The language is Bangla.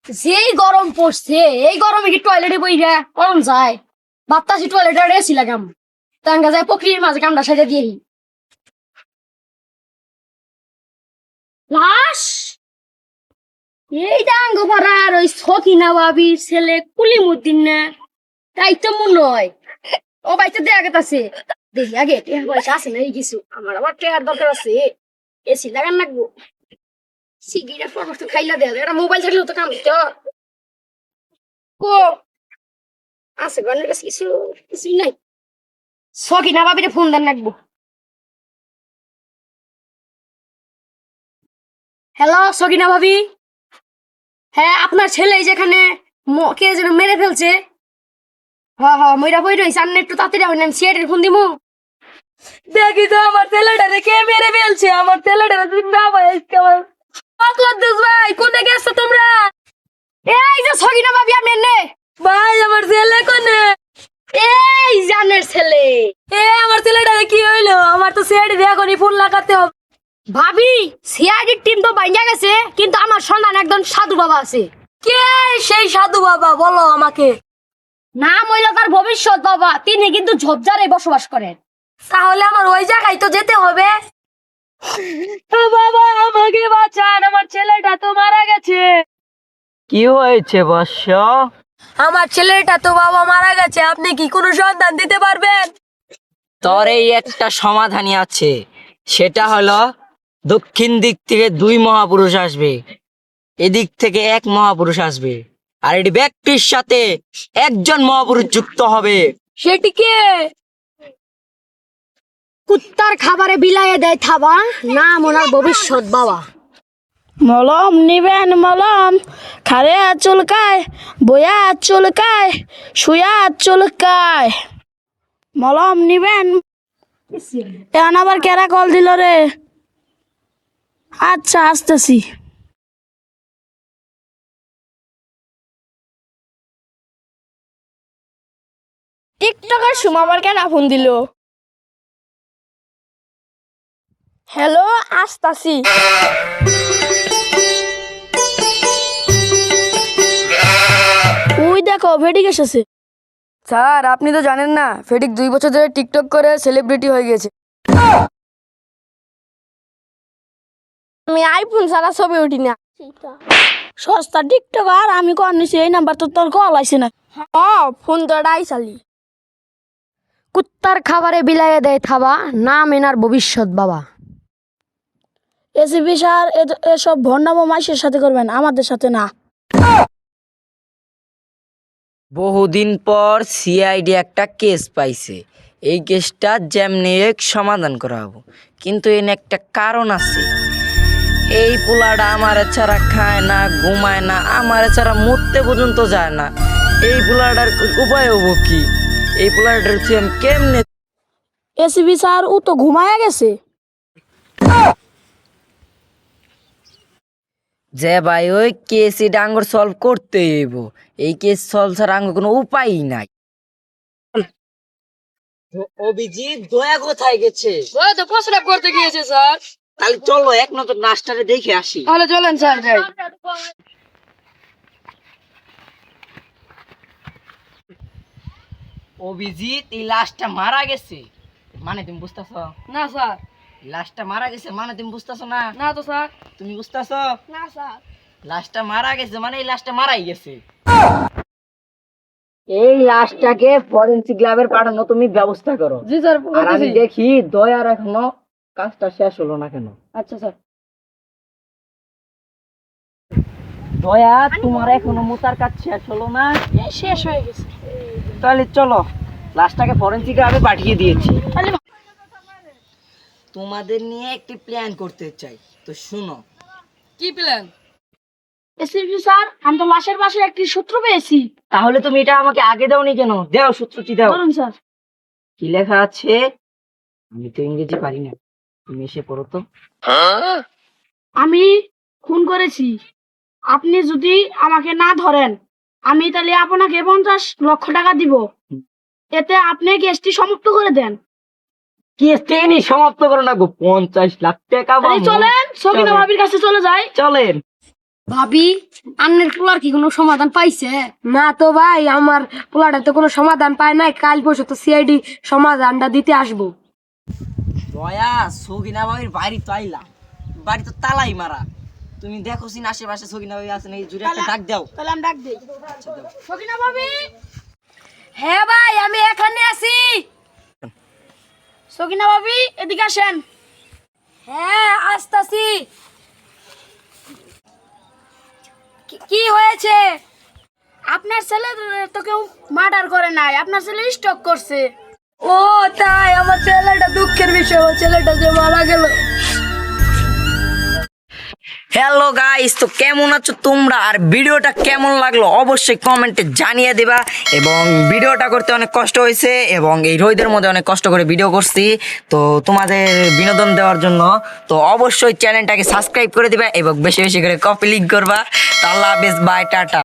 যেই গরম পড়ছে এই গরমে কি টয়লেটে বইরা করন যায়? বাত্তাসি টয়লেটে এসি লাগাম, তাঙ্গা যায় প্রক্রিয়ার মাঝে কামড়া সাজা দিয়ে লাশ এই ডাঙ্গ পাড়ার ওই সকিনা বাবির ছেলে কুলিমুদ্দিন না? তাই তো মনে হয়। ও বাইতে দেখা গেছে, দেখি আগে টেহার পয়সা আছে না এই কিছু, আমার টেহার দরকার আছে। এসি লাগান লাগবো। সিগারেট পরবর্তী খাইলা দেয়া এটা মোবাইল থাকলেও তো কাম দিত। কো আছে গনের কাছে কিছু, কিছুই নাই। সকিনা বাবিরে ফোন দেন লাগবো। হ্যালো সকিনা ভাবি, হ্যাঁ আপনার ছেলে যেখানে কে যেন মেরে ফেলছে। হ্যাঁ হ্যাঁ মইরা বই রইছে, আপনি একটু তাড়াতাড়ি হইলেন, সিয়ারের ফোন দিমু। দেখি তো আমার ছেলেটারে কে মেরে ফেলছে, আমার ছেলেটারে তুমি না ভাই আমার কদ্দুস ভাই কোনে গেছো তোমরা? এই যে সকিনা ভাবি আপনি নে ভাই, আমার ছেলে কোনে? এই জানের ছেলে। আমার ছেলেটারে কি হইলো? আমার তো সিআইডি এখনই ফোন লাগাতে হবে। ভাবি সিআইডির টিম তো বাইঙ্গা গেছে, কিন্তু আমার সন্ধান একজন সাধু বাবা আছে। কে সেই সাধু বাবা বলো আমাকে? নাম হইল তার ভবিষ্যৎ বাবা, তিনি কিন্তু ঝোপঝাড়ে বসবাস করেন। তাহলে আমার ওই জায়গায় তো যেতে হবে। বাবা আমাকে বাঁচান, আমার ছেলেটা তো মারা গেছে। কি হয়েছে বৎস? আমার ছেলেটা তো বাবা মারা গেছে, আপনি কি কোনো সন্ধান দিতে পারবেন? তোর এই একটা সমাধানই আছে, সেটা হলো দক্ষিণ দিক থেকে দুই মহাপুরুষ আসবে, এদিক থেকে এক মহাপুরুষ আসবে, আর এই ব্যক্তির সাথে একজন মহাপুরুষ যুক্ত হবে। সেটি কে? কুত্তার খাবারে বিলাইয়ে দেয় থাবা, নাম ওনার ভবিষ্যৎ বাবা। মলম নিবেন মলম, খারে হাত চুলকায়, বয়া হাত চুলকায়, শুয়া হাত চুলকায়। মলম নিবেন। এখন আবার কেরা কল দিল রে? আচ্ছা আসতেছি। টিকটকের সময় আবার কেন ফোন দিল? হ্যালো আসতাছি। ওই দেখো ভেডিক এসেছে। স্যার আপনি তো জানেন না, ফেডিক 2 বছর ধরে টিকটক করে সেলিব্রিটি হয়ে গেছে। আমি আইফোন ছাড়া ছবি উঠি না। সস্তা টিকটক আর আমি কল নিছি, এই নাম্বার তো তোর কল আইছে না। ফোন তো ডাই চালি। কুত্তার খাবারে বিলাইয়ে দেয় থাবা, নাম এনার ভবিষ্যৎ বাবা। এসিপি স্যার এসব ভণ্ডামো মাইসের সাথে করবেন, আমাদের সাথে না। বহুদিন পর সিআইডি একটা কেস পাইছে, এই কেসটা যেমনি এক সমাধান করা হবো, কিন্তু এনে একটা কারণ আছে। এই পোলাটা আমার ছাড়া খায় না, ঘুমায় না, আমার ছাড়া মরতে পর্যন্ত যায় না। এই পোলাটার উপায় হবো কি? এই পোলাটার তুই আমি কেমনে? এসিপি স্যার ও তো ঘুমায়া গেছে। যে ভাই ওই কেস এটা আঙ্গুর সলভ করতে হইব, এই কেস সলভ ছাড়া আঙ্গুর কোনো উপায়ই নাই। অভিজিৎ দয়া কোথায় গেছে? ওই তো প্রস্রাব করতে গিয়েছে স্যার। তাহলে চলো এক নজর নাচটারে দেখে আসি। তাহলে চলেন স্যার যাই। অভিজিৎ এই লাশটা মারা গেছে মানে তুমি বুঝতেছ? না স্যার। লাশটা মারা গেছে মানে তুমি বুঝতেছ না? না তো স্যার। তুমি বুঝতেছ? না স্যার। লাশটা মারা গেছে মানে এই লাশটা মারাই গেছে। এই লাশটাকে ফরেনসিক ল্যাবে পাঠানো তুমি ব্যবস্থা করো। জি স্যার। আর আমি দেখি দয়ার এখনো কাজটা শেষ হলো না কেন। আচ্ছা স্যার। দয়া তোমার এখনো মোতার কাজ শেষ হলো না? শেষ হয়ে গেছে। তাহলে চলো, লাশটাকে ফরেনসিক ল্যাবে পাঠিয়ে দিয়েছি। তোমাদের নিয়ে একটি প্ল্যান করতে চাই, তো শুনো। কি প্ল্যান? এসিপি স্যার আমি তো লাশের পাশে একটি সূত্র পেয়েছি। তাহলে তুমি এটা আমাকে আগে দাওনি কেন? দাও সূত্রটি দাও। বলুন স্যার। কি লেখা আছে? আমি তো ইংরেজি পারি না, তুমি এসে পড়ো তো। আমি খুন করেছি, আপনি যদি আমাকে না ধরেন আমি তাহলে আপনাকে 50 লক্ষ টাকা দিব, এতে আপনি কেসটি সমাপ্ত করে দেন। কি ট্রেনই সমাপ্ত করো না গো, 50 লাখ টাকা তাহলে চলেন সকিনা ভাবির কাছে চলে যাই। চলেন। ভাবি আন্নের পোলার কি কোনো সমাধান পাইছে? না তো ভাই, আমার পোলাটা তো কোনো সমাধান পায় নাই। কাল পরশু তো সিআইডি সমাধানটা দিতে আসবো। দয়া সগিনা বাবির বাড়ি তো আইলা, বাড়ি তো তালাই মারা। তুমি দেখো সিন আশেপাশে সগিনা বাবি আছে নাকি, জুড়ে একটা ডাক দাও। তাহলে আমি ডাক দিই। সকিনা ভাবি, হ্যাঁ ভাই আমি এখানে আছি। সকিনা ভাবি এদিকে আসেন। হ্যাঁ আসতাছি। কি হয়েছে? আপনার ছেলে তো কেউ মার্ডার করে নাই, আপনার ছেলে স্টক করছে। ও তাই? আমার ছেলেটা দুঃখের বিষয়, আমার ছেলেটা যে মারা গেল। হ্যালো গাইস, তো কেমন আছো তোমরা? আর ভিডিওটা কেমন লাগলো অবশ্যই কমেন্টে জানিয়ে দেবা। এবং ভিডিওটা করতে অনেক কষ্ট হয়েছে এবং এই রোদের মধ্যে অনেক কষ্ট করে ভিডিও করছি, তো তোমাদের বিনোদন দেওয়ার জন্য। তো অবশ্যই চ্যানেলটাকে সাবস্ক্রাইব করে দিবা এবং বেশি বেশি করে কপি লিঙ্ক করবা। তো আল্লাহ হাফেজ, বাই, টাটা।